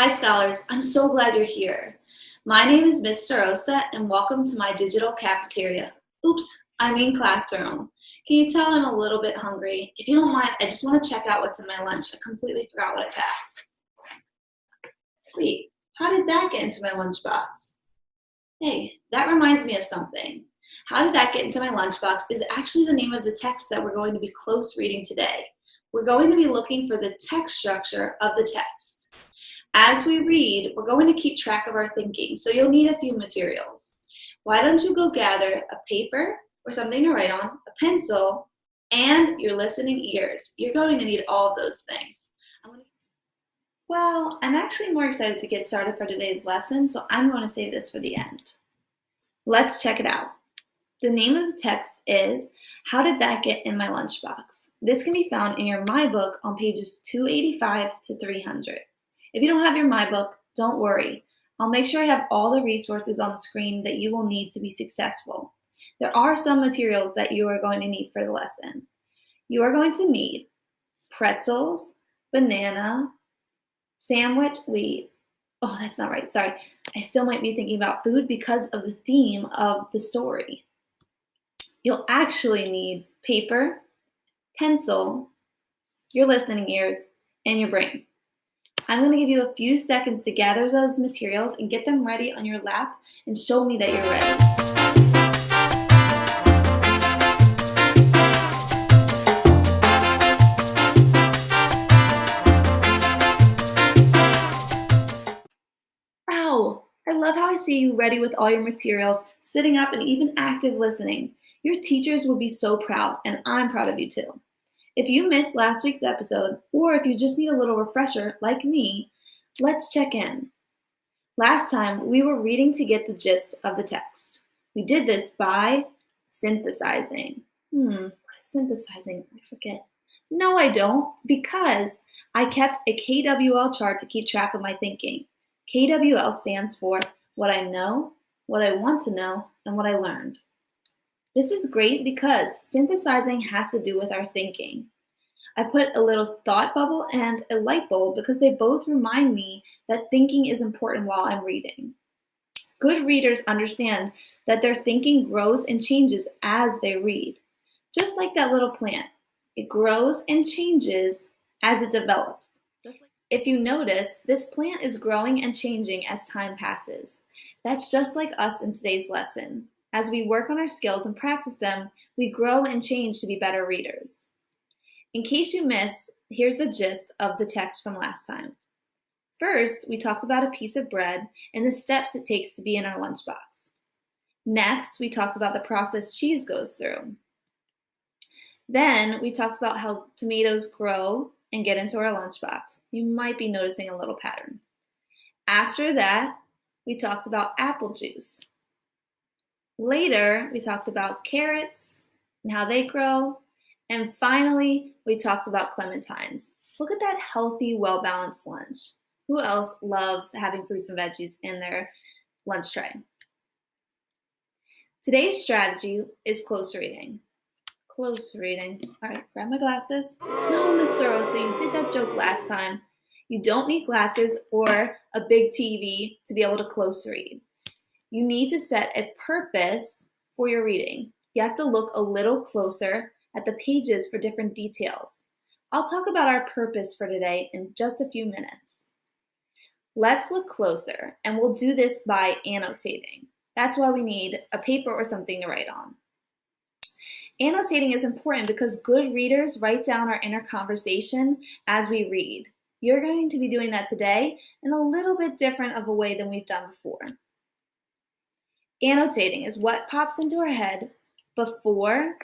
Hi, scholars. I'm so glad you're here. My name is Miss Starosta, and welcome to my digital cafeteria. Oops, I mean classroom. Can you tell I'm a little bit hungry? If you don't mind, I just want to check out what's in my lunch. I completely forgot what I packed. Wait, how did that get into my lunchbox? Hey, that reminds me of something. How did that get into my lunchbox is actually the name of the text that we're going to be close reading today. We're going to be looking for the text structure of the text. As we read, we're going to keep track of our thinking, so you'll need a few materials. Why don't you go gather a paper or something to write on, a pencil, and your listening ears. You're going to need all of those things. Well, I'm actually more excited to get started for today's lesson, so I'm going to save this for the end. Let's check it out. The name of the text is How Did That Get in My Lunchbox? This can be found in your My Book on pages 285 to 300. If you don't have your My Book, don't worry. I'll make sure I have all the resources on the screen that you will need to be successful. There are some materials that you are going to need for the lesson. You are going to need pretzels, banana, sandwich, that's not right, sorry. I still might be thinking about food because of the theme of the story. You'll actually need paper, pencil, your listening ears, and your brain. I'm going to give you a few seconds to gather those materials and get them ready on your lap and show me that you're ready. Wow, I love how I see you ready with all your materials, sitting up and even active listening. Your teachers will be so proud, and I'm proud of you too. If you missed last week's episode, or if you just need a little refresher like me, let's check in. Last time, we were reading to get the gist of the text. We did this by synthesizing. Synthesizing? I forget. No, I don't, because I kept a KWL chart to keep track of my thinking. KWL stands for what I know, what I want to know, and what I learned. This is great because synthesizing has to do with our thinking. I put a little thought bubble and a light bulb because they both remind me that thinking is important while I'm reading. Good readers understand that their thinking grows and changes as they read. Just like that little plant, it grows and changes as it develops. If you notice, this plant is growing and changing as time passes. That's just like us in today's lesson. As we work on our skills and practice them, we grow and change to be better readers. In case you missed, here's the gist of the text from last time. First, we talked about a piece of bread and the steps it takes to be in our lunchbox. Next, we talked about the process cheese goes through. Then, we talked about how tomatoes grow and get into our lunchbox. You might be noticing a little pattern. After that, we talked about apple juice. Later, we talked about carrots and how they grow. And finally, we talked about clementines. Look at that healthy, well-balanced lunch. Who else loves having fruits and veggies in their lunch tray? Today's strategy is close reading. Close reading. All right, grab my glasses. No, Miss Rosa, you did that joke last time. You don't need glasses or a big TV to be able to close read. You need to set a purpose for your reading. You have to look a little closer at the pages for different details. I'll talk about our purpose for today in just a few minutes. Let's look closer, and we'll do this by annotating. That's why we need a paper or something to write on. Annotating is important because good readers write down our inner conversation as we read. You're going to be doing that today in a little bit different of a way than we've done before. Annotating is what pops into our head before,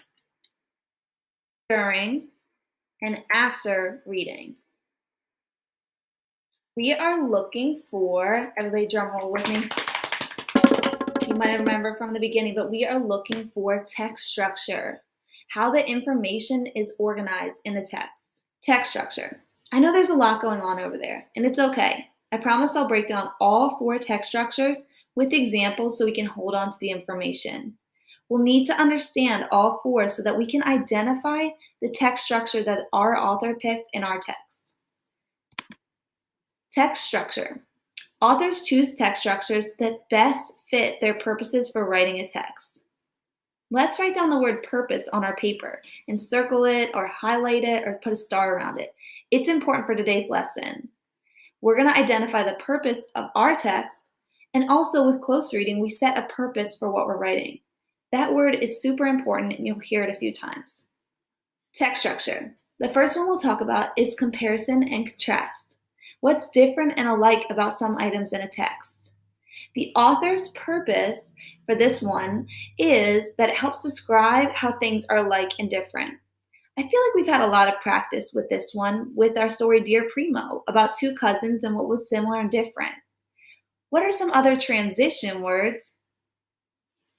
during, and after reading. We are looking for, everybody drum roll with me. You might remember from the beginning, but we are looking for text structure, how the information is organized in the text. Text structure. I know there's a lot going on over there, and it's okay. I promise I'll break down all 4 text structures with examples so we can hold on to the information. We'll need to understand all 4 so that we can identify the text structure that our author picked in our text. Text structure. Authors choose text structures that best fit their purposes for writing a text. Let's write down the word purpose on our paper and circle it or highlight it or put a star around it. It's important for today's lesson. We're going to identify the purpose of our text, and also with close reading, we set a purpose for what we're writing. That word is super important and you'll hear it a few times. Text structure. The first one we'll talk about is comparison and contrast. What's different and alike about some items in a text? The author's purpose for this one is that it helps describe how things are alike and different. I feel like we've had a lot of practice with this one with our story Dear Primo about two cousins and what was similar and different. What are some other transition words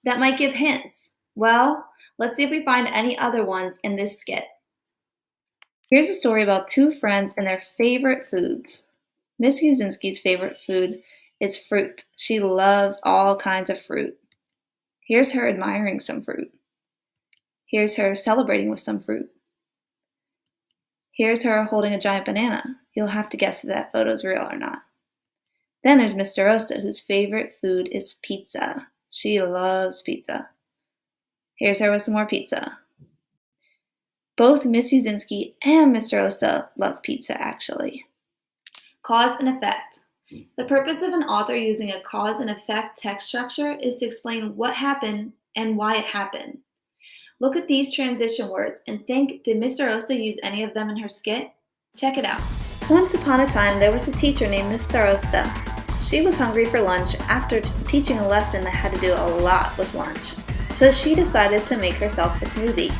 that might give hints? Well, let's see if we find any other ones in this skit. Here's a story about two friends and their favorite foods. Miss Uzinski's favorite food is fruit. She loves all kinds of fruit. Here's her admiring some fruit. Here's her celebrating with some fruit. Here's her holding a giant banana. You'll have to guess if that photo's real or not. Then there's Mr. Rosta, whose favorite food is pizza. She loves pizza. Here's her with some more pizza. Both Miss Uzinski and Mr. Rosta love pizza, actually. Cause and effect. The purpose of an author using a cause and effect text structure is to explain what happened and why it happened. Look at these transition words and think, did Mr. Rosta use any of them in her skit? Check it out. Once upon a time, there was a teacher named Miss Rosta. She was hungry for lunch after teaching a lesson that had to do a lot with lunch. So she decided to make herself a smoothie.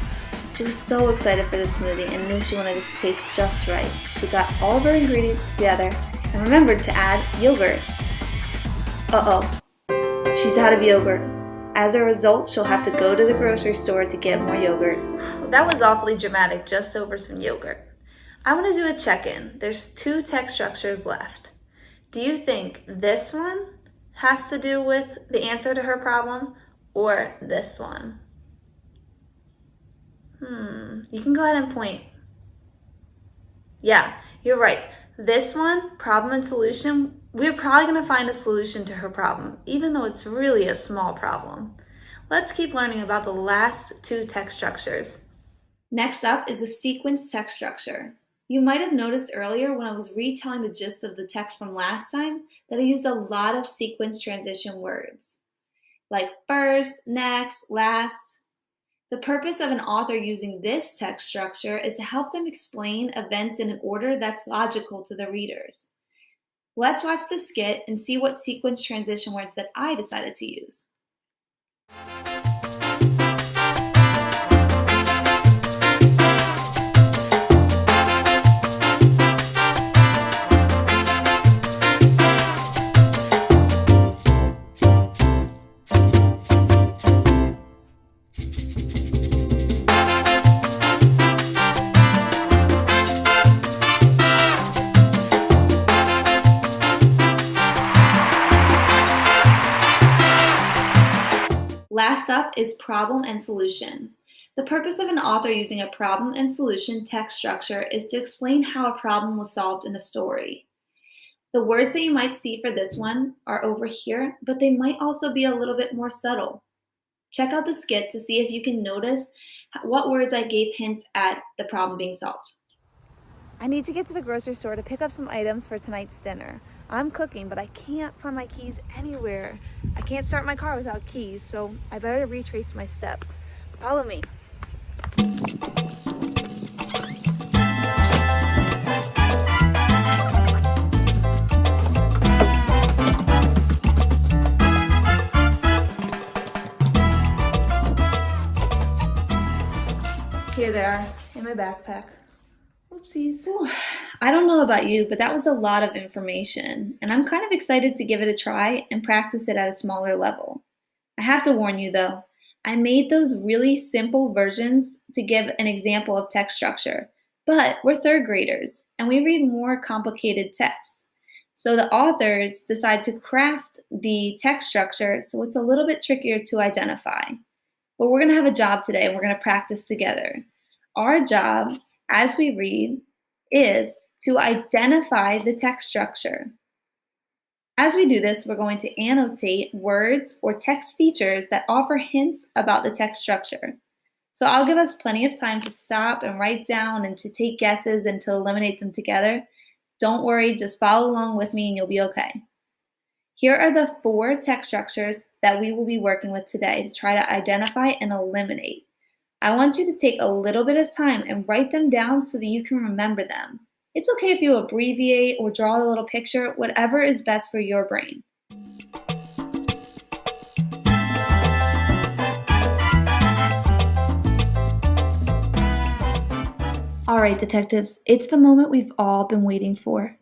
She was so excited for this smoothie and knew she wanted it to taste just right. She got all of her ingredients together and remembered to add yogurt. Uh-oh, she's out of yogurt. As a result, she'll have to go to the grocery store to get more yogurt. Well, that was awfully dramatic just over some yogurt. I want to do a check-in. There's two text structures left. Do you think this one has to do with the answer to her problem or this one? You can go ahead and point. Yeah, you're right. This one, problem and solution, we're probably going to find a solution to her problem, even though it's really a small problem. Let's keep learning about the last two text structures. Next up is the sequence text structure. You might have noticed earlier when I was retelling the gist of the text from last time that I used a lot of sequence transition words, like first, next, last. The purpose of an author using this text structure is to help them explain events in an order that's logical to the readers. Let's watch the skit and see what sequence transition words that I decided to use. Last up is problem and solution. The purpose of an author using a problem and solution text structure is to explain how a problem was solved in a story. The words that you might see for this one are over here, but they might also be a little bit more subtle. Check out the skit to see if you can notice what words I gave hints at the problem being solved. I need to get to the grocery store to pick up some items for tonight's dinner. I'm cooking, but I can't find my keys anywhere. I can't start my car without keys, so I better retrace my steps. Follow me. Here they are, in my backpack. Oopsies. Ooh, I don't know about you, but that was a lot of information, and I'm kind of excited to give it a try and practice it at a smaller level. I have to warn you though, I made those really simple versions to give an example of text structure, but we're third graders and we read more complicated texts. So the authors decide to craft the text structure so it's a little bit trickier to identify. But we're going to have a job today and we're going to practice together. Our job as we read is to identify the text structure. As we do this, we're going to annotate words or text features that offer hints about the text structure. So I'll give us plenty of time to stop and write down and to take guesses and to eliminate them together. Don't worry, just follow along with me and you'll be okay. Here are the 4 text structures that we will be working with today to try to identify and eliminate. I want you to take a little bit of time and write them down so that you can remember them. It's okay if you abbreviate or draw a little picture, whatever is best for your brain. All right, detectives, it's the moment we've all been waiting for.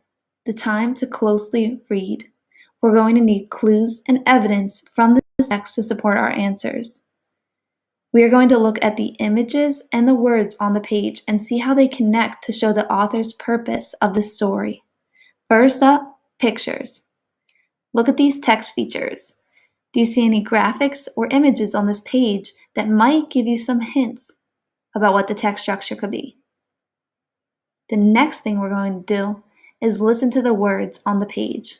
The time to closely read. We're going to need clues and evidence from the text to support our answers. We are going to look at the images and the words on the page and see how they connect to show the author's purpose of the story. First up, pictures. Look at these text features. Do you see any graphics or images on this page that might give you some hints about what the text structure could be? The next thing we're going to do is listen to the words on the page.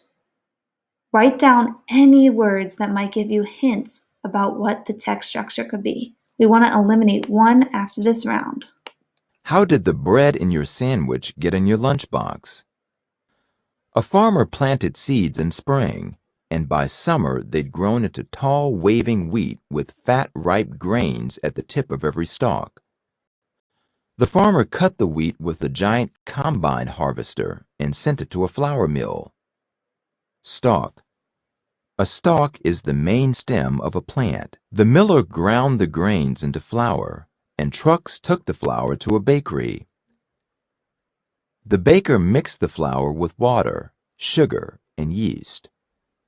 Write down any words that might give you hints about what the text structure could be. We want to eliminate one after this round. How did the bread in your sandwich get in your lunchbox? A farmer planted seeds in spring, and by summer they'd grown into tall, waving wheat with fat, ripe grains at the tip of every stalk. The farmer cut the wheat with a giant combine harvester and sent it to a flour mill. Stalk. A stalk is the main stem of a plant. The miller ground the grains into flour, and trucks took the flour to a bakery. The baker mixed the flour with water, sugar, and yeast,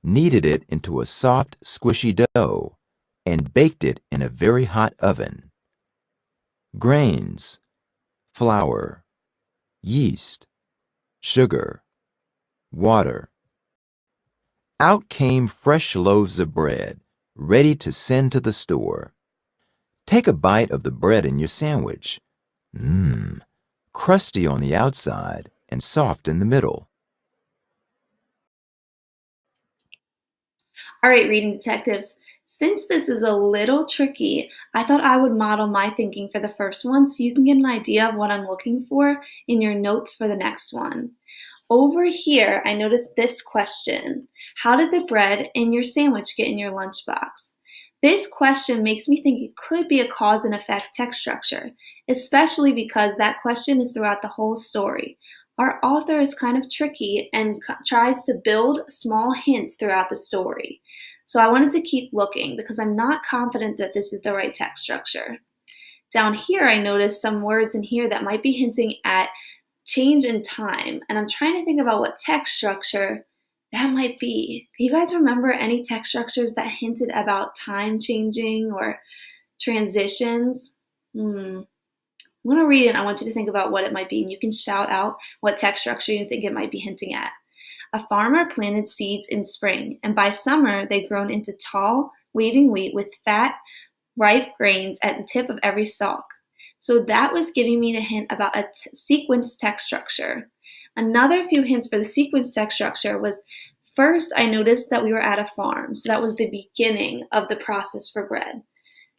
kneaded it into a soft, squishy dough, and baked it in a very hot oven. Grains, flour, yeast, sugar, water. Out came fresh loaves of bread, ready to send to the store. Take a bite of the bread in your sandwich. Crusty on the outside and soft in the middle. All right, reading detectives, since this is a little tricky, I thought I would model my thinking for the first one so you can get an idea of what I'm looking for in your notes for the next one. Over here, I noticed this question. How did the bread in your sandwich get in your lunchbox? This question makes me think it could be a cause and effect text structure, especially because that question is throughout the whole story. Our author is kind of tricky and tries to build small hints throughout the story. So I wanted to keep looking because I'm not confident that this is the right text structure. Down here, I noticed some words in here that might be hinting at change in time, and I'm trying to think about what text structure that might be. Do you guys remember any text structures that hinted about time changing or transitions? I'm going to read it. I want you to think about what it might be, and you can shout out what text structure you think it might be hinting at. A farmer planted seeds in spring, and by summer they'd grown into tall, waving wheat with fat, ripe grains at the tip of every stalk. So that was giving me the hint about a sequence text structure. Another few hints for the sequence text structure was, first, I noticed that we were at a farm. So that was the beginning of the process for bread.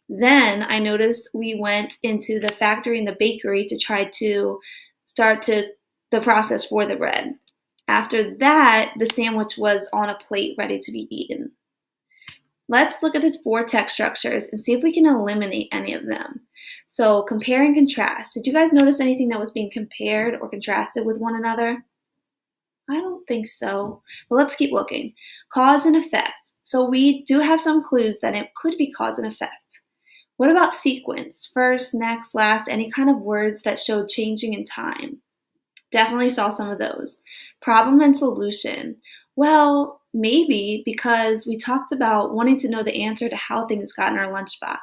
Then I noticed we went into the factory and the bakery to try to start the process for the bread. After that, the sandwich was on a plate ready to be eaten. Let's look at these 4 text structures and see if we can eliminate any of them. So compare and contrast. Did you guys notice anything that was being compared or contrasted with one another? I don't think so. But let's keep looking. Cause and effect. So we do have some clues that it could be cause and effect. What about sequence? First, next, last, any kind of words that show changing in time? Definitely saw some of those. Problem and solution. Well, maybe because we talked about wanting to know the answer to how things got in our lunchbox.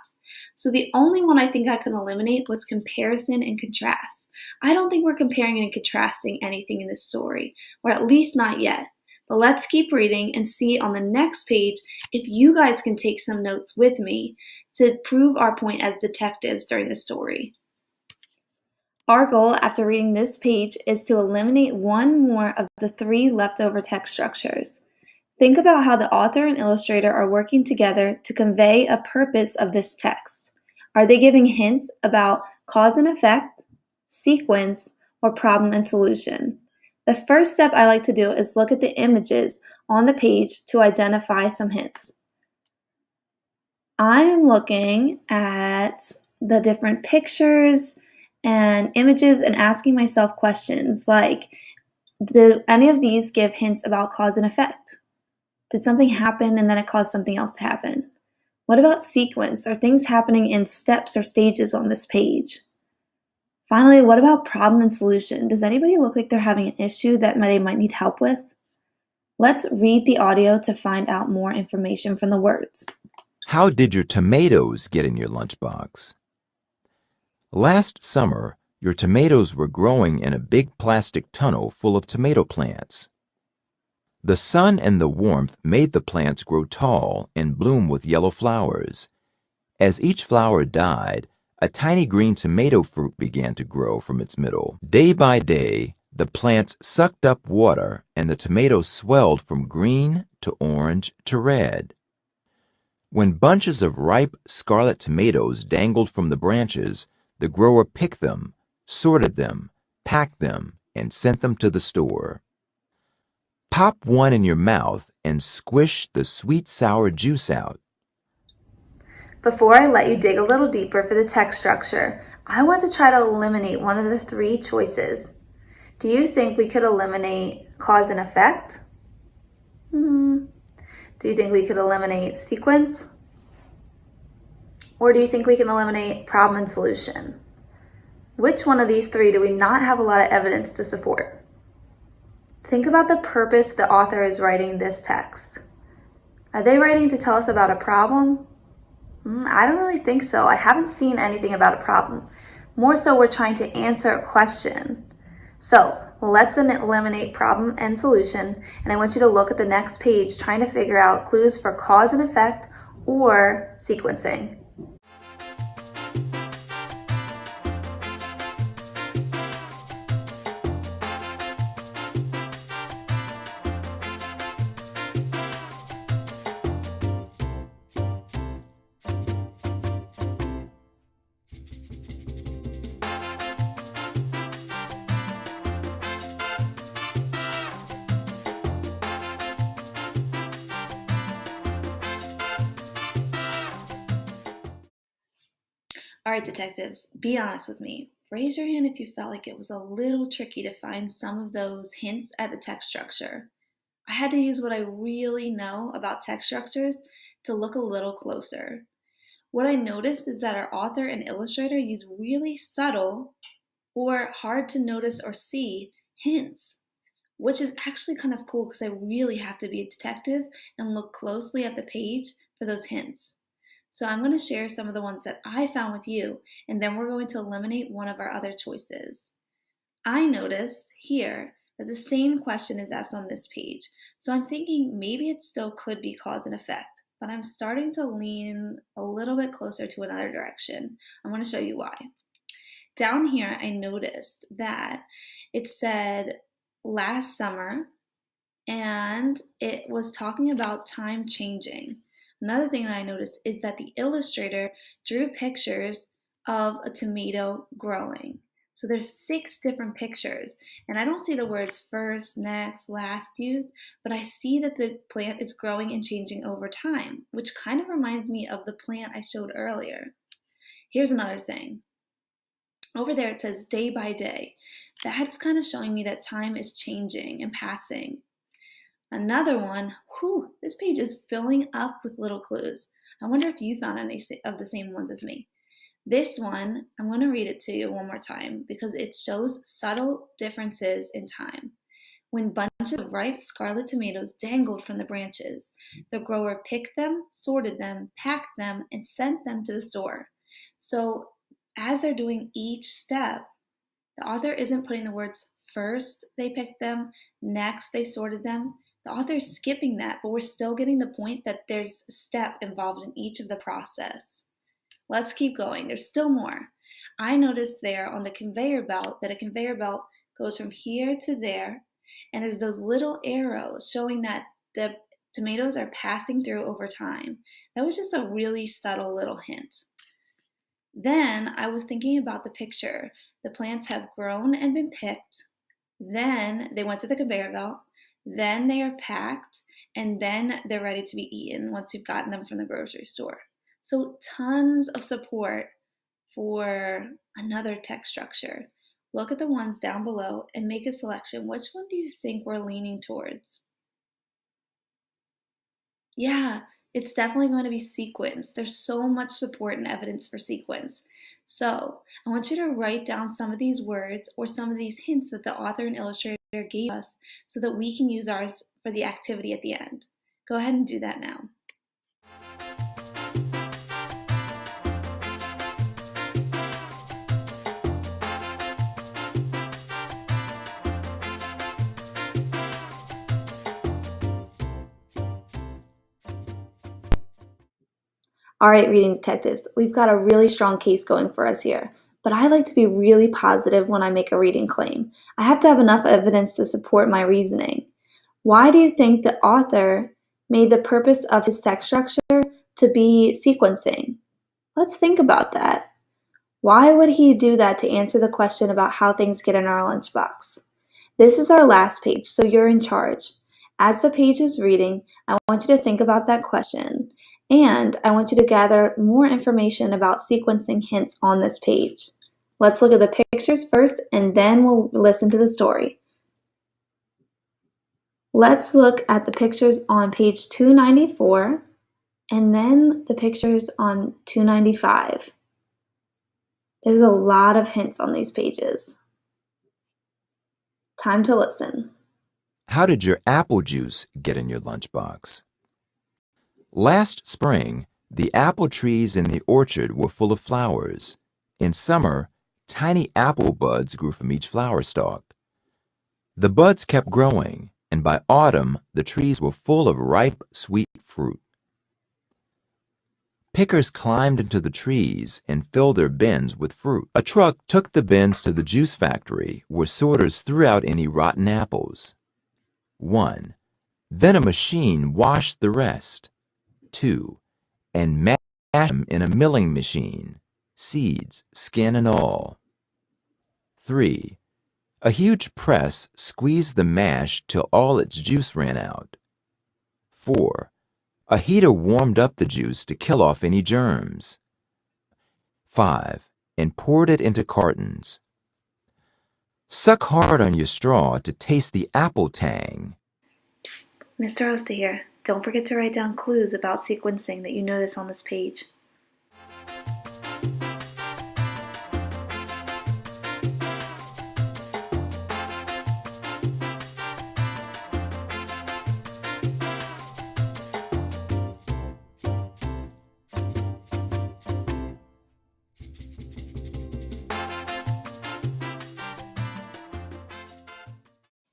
So the only one I think I can eliminate was comparison and contrast. I don't think we're comparing and contrasting anything in this story, or at least not yet. But let's keep reading and see on the next page if you guys can take some notes with me to prove our point as detectives during the story. Our goal after reading this page is to eliminate one more of the three leftover text structures. Think about how the author and illustrator are working together to convey a purpose of this text. Are they giving hints about cause and effect, sequence, or problem and solution? The first step I like to do is look at the images on the page to identify some hints. I am looking at the different pictures and images and asking myself questions like, do any of these give hints about cause and effect? Did something happen and then it caused something else to happen? What about sequence? Are things happening in steps or stages on this page? Finally, what about problem and solution? Does anybody look like they're having an issue that they might need help with? Let's read the audio to find out more information from the words. How did your tomatoes get in your lunchbox? Last summer, your tomatoes were growing in a big plastic tunnel full of tomato plants. The sun and the warmth made the plants grow tall and bloom with yellow flowers. As each flower died, a tiny green tomato fruit began to grow from its middle. Day by day, the plants sucked up water and the tomatoes swelled from green to orange to red. When bunches of ripe scarlet tomatoes dangled from the branches, the grower picked them, sorted them, packed them, and sent them to the store. Pop one in your mouth and squish the sweet sour juice out. Before I let you dig a little deeper for the text structure, I want to try to eliminate one of the three choices. Do you think we could eliminate cause and effect? Do you think we could eliminate sequence? Or do you think we can eliminate problem and solution? Which one of these three do we not have a lot of evidence to support? Think about the purpose the author is writing this text. Are they writing to tell us about a problem? I don't really think so. I haven't seen anything about a problem. More so, we're trying to answer a question. So let's eliminate problem and solution, and I want you to look at the next page trying to figure out clues for cause and effect or sequencing. All right, detectives, be honest with me. Raise your hand if you felt like it was a little tricky to find some of those hints at the text structure. I had to use what I really know about text structures to look a little closer. What I noticed is that our author and illustrator use really subtle or hard to notice or see hints, which is actually kind of cool because I really have to be a detective and look closely at the page for those hints. So I'm going to share some of the ones that I found with you, and then we're going to eliminate one of our other choices. I noticed here that the same question is asked on this page, so I'm thinking maybe it still could be cause and effect, but I'm starting to lean a little bit closer to another direction. I'm going to show you why. Down here, I noticed that it said last summer, and it was talking about time changing. Another thing that I noticed is that the illustrator drew pictures of a tomato growing. So there's 6 different pictures, and I don't see the words first, next, last used, but I see that the plant is growing and changing over time, which kind of reminds me of the plant I showed earlier. Here's another thing. Over there it says day by day. That's kind of showing me that time is changing and passing. Another one, this page is filling up with little clues. I wonder if you found any of the same ones as me. This one, I'm going to read it to you one more time because it shows subtle differences in time. When bunches of ripe scarlet tomatoes dangled from the branches, the grower picked them, sorted them, packed them, and sent them to the store. So as they're doing each step, the author isn't putting the words first they picked them, next they sorted them. The author is skipping that, but we're still getting the point that there's a step involved in each of the process. Let's keep going. There's still more. I noticed there on the conveyor belt that a conveyor belt goes from here to there, and there's those little arrows showing that the tomatoes are passing through over time. That was just a really subtle little hint. Then I was thinking about the picture. The plants have grown and been picked. Then they went to the conveyor belt. Then they are packed. And then they're ready to be eaten once you've gotten them from the grocery store. So, tons of support for another text structure. Look at the ones down below and make a selection. Which one do you think we're leaning towards? Yeah, it's definitely going to be sequence. There's so much support and evidence for sequence. So, I want you to write down some of these words or some of these hints that the author and illustrator gave us so that we can use ours for the activity at the end. Go ahead and do that now. All right, reading detectives, we've got a really strong case going for us here, but I like to be really positive when I make a reading claim. I have to have enough evidence to support my reasoning. Why do you think the author made the purpose of his text structure to be sequencing? Let's think about that. Why would he do that to answer the question about how things get in our lunchbox? This is our last page, so you're in charge. As the page is reading, I want you to think about that question, and I want you to gather more information about sequencing hints on this page. Let's look at the pictures first, and then we'll listen to the story. Let's look at the pictures on page 294, and then the pictures on 295. There's a lot of hints on these pages. Time to listen. How did your apple juice get in your lunchbox? Last spring, the apple trees in the orchard were full of flowers. In summer, tiny apple buds grew from each flower stalk. The buds kept growing, and by autumn, the trees were full of ripe, sweet fruit. Pickers climbed into the trees and filled their bins with fruit. A truck took the bins to the juice factory, where sorters threw out any rotten apples. 1. Then a machine washed the rest. 2. And mashed them in a milling machine, seeds, skin, and all. 3. A huge press squeezed the mash till all its juice ran out. 4. A heater warmed up the juice to kill off any germs. 5. And poured it into cartons. Suck hard on your straw to taste the apple tang. Psst, Mr. Osta here. Don't forget to write down clues about sequencing that you notice on this page.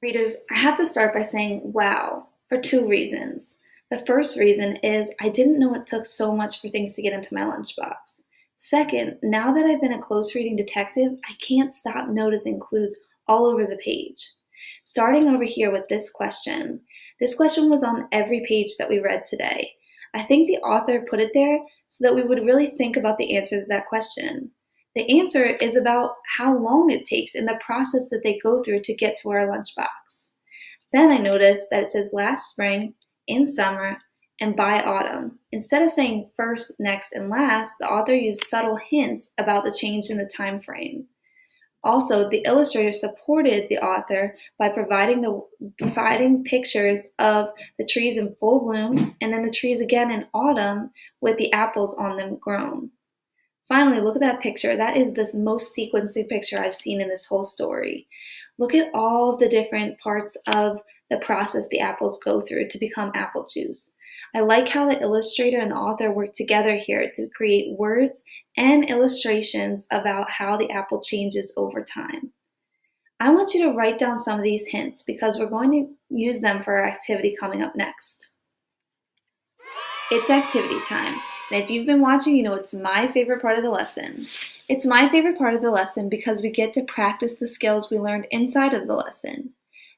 Readers, I have to start by saying wow for two reasons. The first reason is I didn't know it took so much for things to get into my lunchbox. Second, now that I've been a close reading detective, I can't stop noticing clues all over the page. Starting over here with this question. This question was on every page that we read today. I think the author put it there so that we would really think about the answer to that question. The answer is about how long it takes in the process that they go through to get to our lunchbox. Then I noticed that it says last spring, in summer, and by autumn. Instead of saying first, next, and last, the author used subtle hints about the change in the time frame. Also, the illustrator supported the author by providing pictures of the trees in full bloom and then the trees again in autumn with the apples on them grown. Finally, look at that picture. That is the most sequencing picture I've seen in this whole story. Look at all of the different parts of the process the apples go through to become apple juice. I like how the illustrator and the author work together here to create words and illustrations about how the apple changes over time. I want you to write down some of these hints because we're going to use them for our activity coming up next. It's activity time. And if you've been watching, you know it's my favorite part of the lesson. It's my favorite part of the lesson because we get to practice the skills we learned inside of the lesson.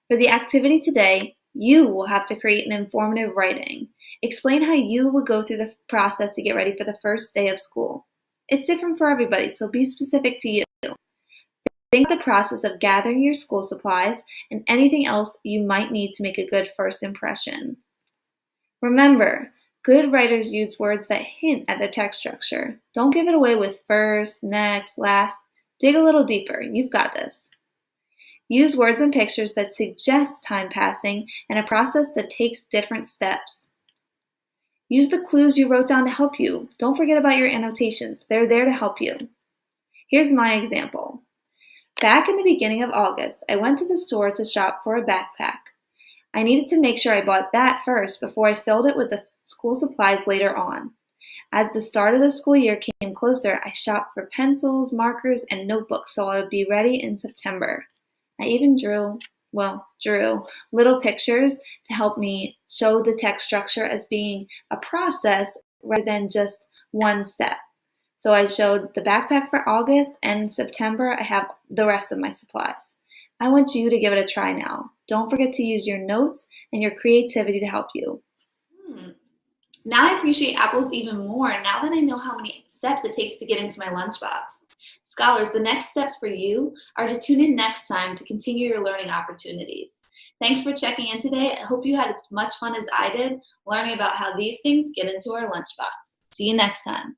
For the activity today, you will have to create an informative writing. Explain how you would go through the process to get ready for the first day of school. It's different for everybody, so be specific to you. Think about the process of gathering your school supplies and anything else you might need to make a good first impression. Remember, good writers use words that hint at the text structure. Don't give it away with first, next, last. Dig a little deeper. You've got this. Use words and pictures that suggest time passing and a process that takes different steps. Use the clues you wrote down to help you. Don't forget about your annotations. They're there to help you. Here's my example. Back in the beginning of August, I went to the store to shop for a backpack. I needed to make sure I bought that first before I filled it with the school supplies later on. As the start of the school year came closer, I shopped for pencils, markers, and notebooks so I would be ready in September. I even drew little pictures to help me show the text structure as being a process rather than just one step. So I showed the backpack for August, and in September I have the rest of my supplies. I want you to give it a try now. Don't forget to use your notes and your creativity to help you. Now I appreciate apples even more now that I know how many steps it takes to get into my lunchbox. Scholars, the next steps for you are to tune in next time to continue your learning opportunities. Thanks for checking in today. I hope you had as much fun as I did learning about how these things get into our lunchbox. See you next time.